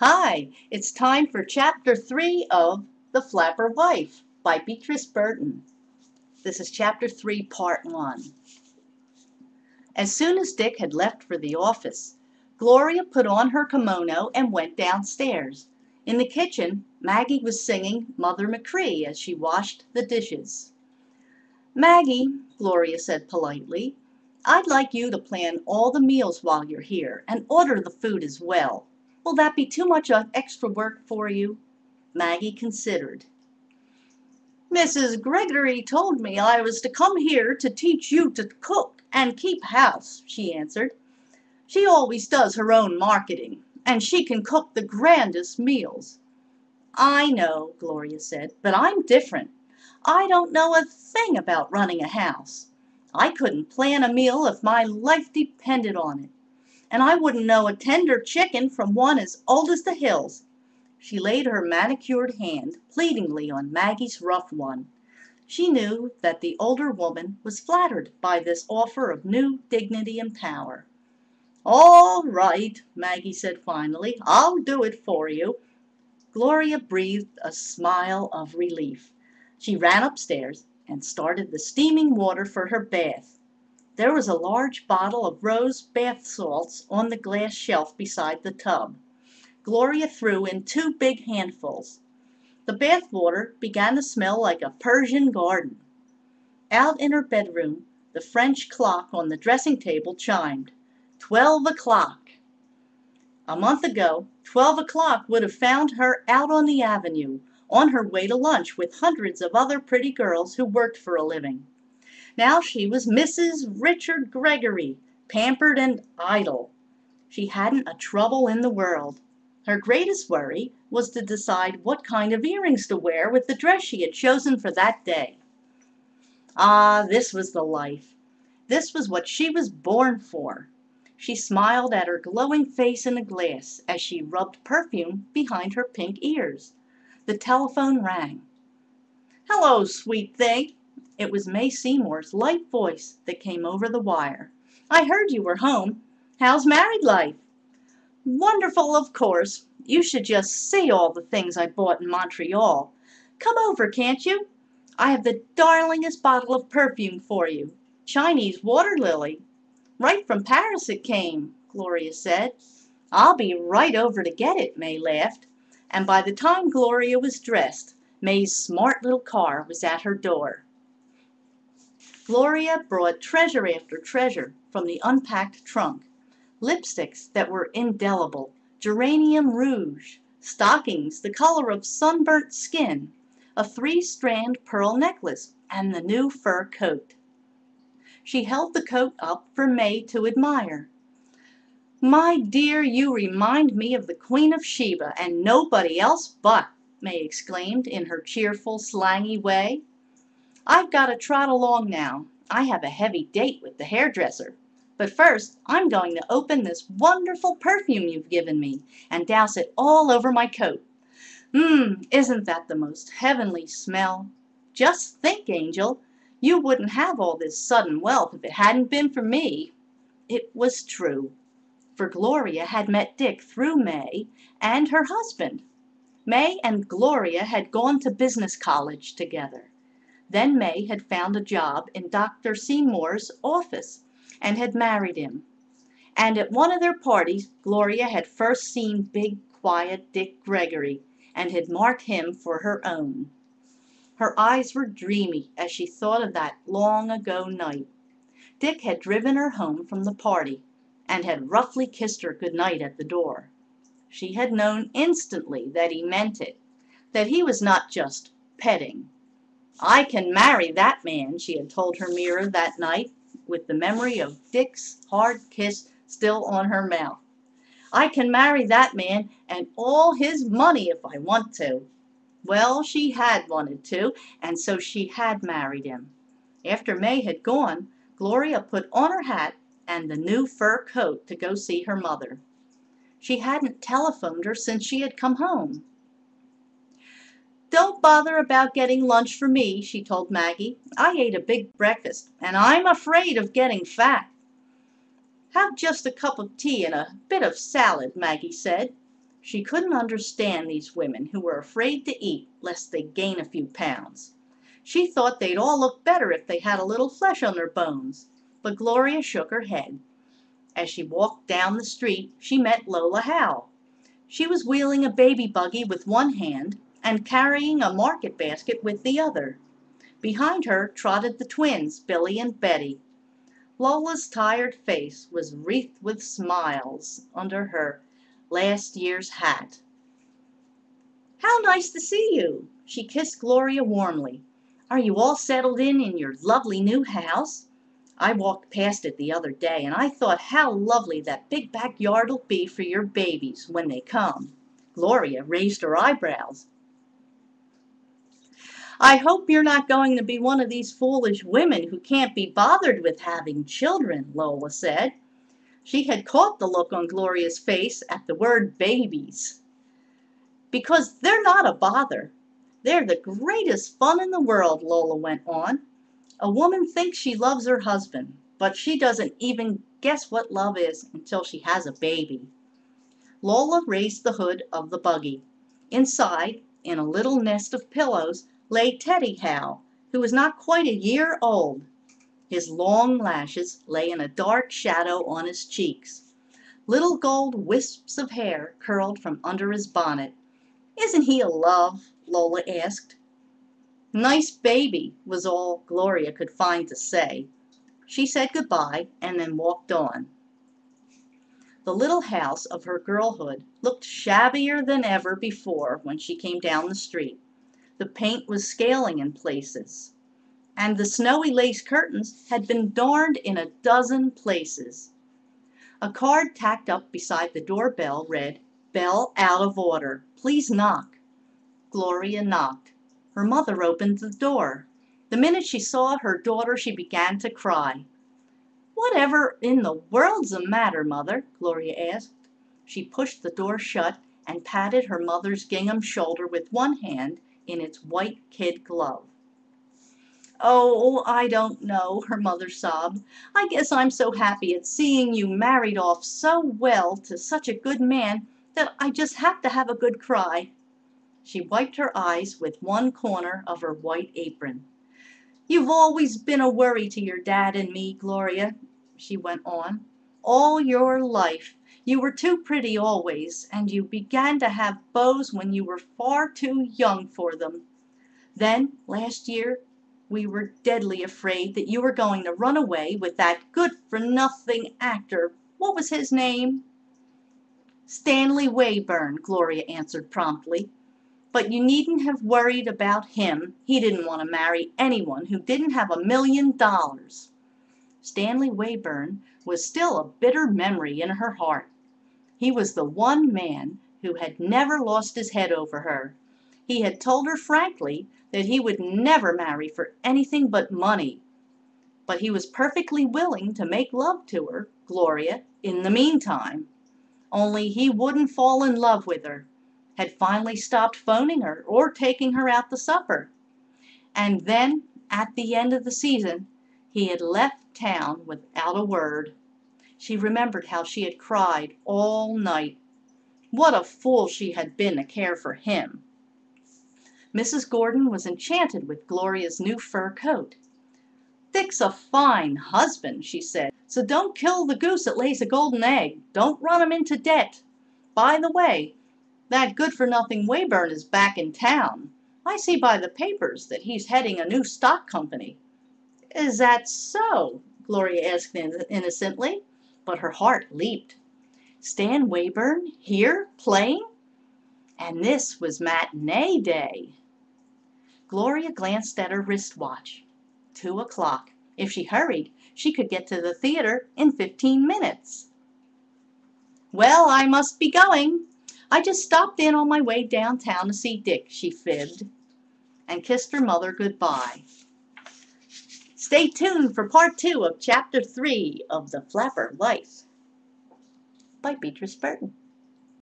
Hi, it's time for Chapter 3 of The Flapper Wife by Beatrice Burton. This is Chapter 3, Part 1. As soon as Dick had left for the office, Gloria put on her kimono and went downstairs. In the kitchen, Maggie was singing Mother Machree as she washed the dishes. Maggie, Gloria said politely, I'd like you to plan all the meals while you're here and order the food as well. Will that be too much extra work for you? Maggie considered. Mrs. Gregory told me I was to come here to teach you to cook and keep house, she answered. She always does her own marketing, and she can cook the grandest meals. I know, Gloria said, but I'm different. I don't know a thing about running a house. I couldn't plan a meal if my life depended on it. And I wouldn't know a tender chicken from one as old as the hills. She laid her manicured hand pleadingly on Maggie's rough one. She knew that the older woman was flattered by this offer of new dignity and power. All right, Maggie said finally, I'll do it for you. Gloria breathed a smile of relief. She ran upstairs and started the steaming water for her bath. There was a large bottle of rose bath salts on the glass shelf beside the tub. Gloria threw in 2 big handfuls. The bath water began to smell like a Persian garden. Out in her bedroom, the French clock on the dressing table chimed. 12 o'clock. A month ago, 12 o'clock would have found her out on the avenue, on her way to lunch with hundreds of other pretty girls who worked for a living. Now she was Mrs. Richard Gregory, pampered and idle. She hadn't a trouble in the world. Her greatest worry was to decide what kind of earrings to wear with the dress she had chosen for that day. Ah, this was the life. This was what she was born for. She smiled at her glowing face in the glass as she rubbed perfume behind her pink ears. The telephone rang. Hello, sweet thing. It was May Seymour's light voice that came over the wire. I heard you were home. How's married life? Wonderful, of course. You should just see all the things I bought in Montreal. Come over, can't you? I have the darlingest bottle of perfume for you. Chinese water lily. Right from Paris it came, Gloria said. I'll be right over to get it, May laughed. And by the time Gloria was dressed, May's smart little car was at her door. Gloria brought treasure after treasure from the unpacked trunk. Lipsticks that were indelible, geranium rouge, stockings the color of sunburnt skin, a 3-strand pearl necklace, and the new fur coat. She held the coat up for May to admire. My dear, you remind me of the Queen of Sheba, and nobody else but, May exclaimed in her cheerful, slangy way. I've got to trot along now. I have a heavy date with the hairdresser. But first, I'm going to open this wonderful perfume you've given me and douse it all over my coat. Isn't that the most heavenly smell? Just think, Angel, you wouldn't have all this sudden wealth if it hadn't been for me. It was true, for Gloria had met Dick through May and her husband. May and Gloria had gone to business college together. Then May had found a job in Dr. Seymour's office and had married him. And at one of their parties, Gloria had first seen big, quiet Dick Gregory and had marked him for her own. Her eyes were dreamy as she thought of that long-ago night. Dick had driven her home from the party and had roughly kissed her good night at the door. She had known instantly that he meant it, that he was not just petting. I can marry that man, she had told her mirror that night, with the memory of Dick's hard kiss still on her mouth. I can marry that man and all his money if I want to. Well, she had wanted to, and so she had married him. After May had gone, Gloria put on her hat and the new fur coat to go see her mother. She hadn't telephoned her since she had come home. Don't bother about getting lunch for me, she told Maggie. I ate a big breakfast, and I'm afraid of getting fat. Have just a cup of tea and a bit of salad, Maggie said. She couldn't understand these women who were afraid to eat lest they gain a few pounds. She thought they'd all look better if they had a little flesh on their bones. But Gloria shook her head. As she walked down the street, she met Lola Howe. She was wheeling a baby buggy with one hand and carrying a market basket with the other. Behind her trotted the twins, Billy and Betty. Lola's tired face was wreathed with smiles under her last year's hat. "How nice to see you!" She kissed Gloria warmly. "Are you all settled in your lovely new house? I walked past it the other day, and I thought how lovely that big backyard'll be for your babies when they come." Gloria raised her eyebrows. "I hope you're not going to be one of these foolish women who can't be bothered with having children," Lola said. She had caught the look on Gloria's face at the word babies. "Because they're not a bother. They're the greatest fun in the world," Lola went on. "A woman thinks she loves her husband, but she doesn't even guess what love is until she has a baby." Lola raised the hood of the buggy. Inside, in a little nest of pillows, lay Teddy Howe, who was not quite a year old. His long lashes lay in a dark shadow on his cheeks. Little gold wisps of hair curled from under his bonnet. "Isn't he a love?" Lola asked. "Nice baby," was all Gloria could find to say. She said goodbye and then walked on. The little house of her girlhood looked shabbier than ever before when she came down the street. The paint was scaling in places, and the snowy lace curtains had been darned in a dozen places. A card tacked up beside the doorbell read, "Bell out of order. Please knock." Gloria knocked. Her mother opened the door. The minute she saw her daughter, she began to cry. "Whatever in the world's the matter, Mother?" Gloria asked. She pushed the door shut and patted her mother's gingham shoulder with one hand in its white kid glove. "Oh, I don't know," her mother sobbed. "I guess I'm so happy at seeing you married off so well to such a good man that I just have to have a good cry." She wiped her eyes with one corner of her white apron. "You've always been a worry to your dad and me, Gloria," she went on. "All your life. You were too pretty always, and you began to have beaux when you were far too young for them. Then, last year, we were deadly afraid that you were going to run away with that good-for-nothing actor. What was his name?" "Stanley Wayburn," Gloria answered promptly. "But you needn't have worried about him. He didn't want to marry anyone who didn't have $1,000,000. Stanley Wayburn was still a bitter memory in her heart. He was the one man who had never lost his head over her. He had told her frankly that he would never marry for anything but money. But he was perfectly willing to make love to her, Gloria, in the meantime. Only he wouldn't fall in love with her, had finally stopped phoning her or taking her out to supper. And then, at the end of the season, he had left town without a word. She remembered how she had cried all night. What a fool she had been to care for him. Mrs. Gordon was enchanted with Gloria's new fur coat. "Dick's a fine husband," she said, "so don't kill the goose that lays a golden egg. Don't run him into debt. By the way, that good-for-nothing Wayburn is back in town. I see by the papers that he's heading a new stock company." "Is that so?" Gloria asked innocently, but her heart leaped. Stan Wayburn here playing? And this was matinee day. Gloria glanced at her wristwatch. 2 o'clock. If she hurried, she could get to the theater in 15 minutes. "Well, I must be going. I just stopped in on my way downtown to see Dick," she fibbed, and kissed her mother goodbye. Stay tuned for part 2 of Chapter 3 of The Flapper Life by Beatrice Burton.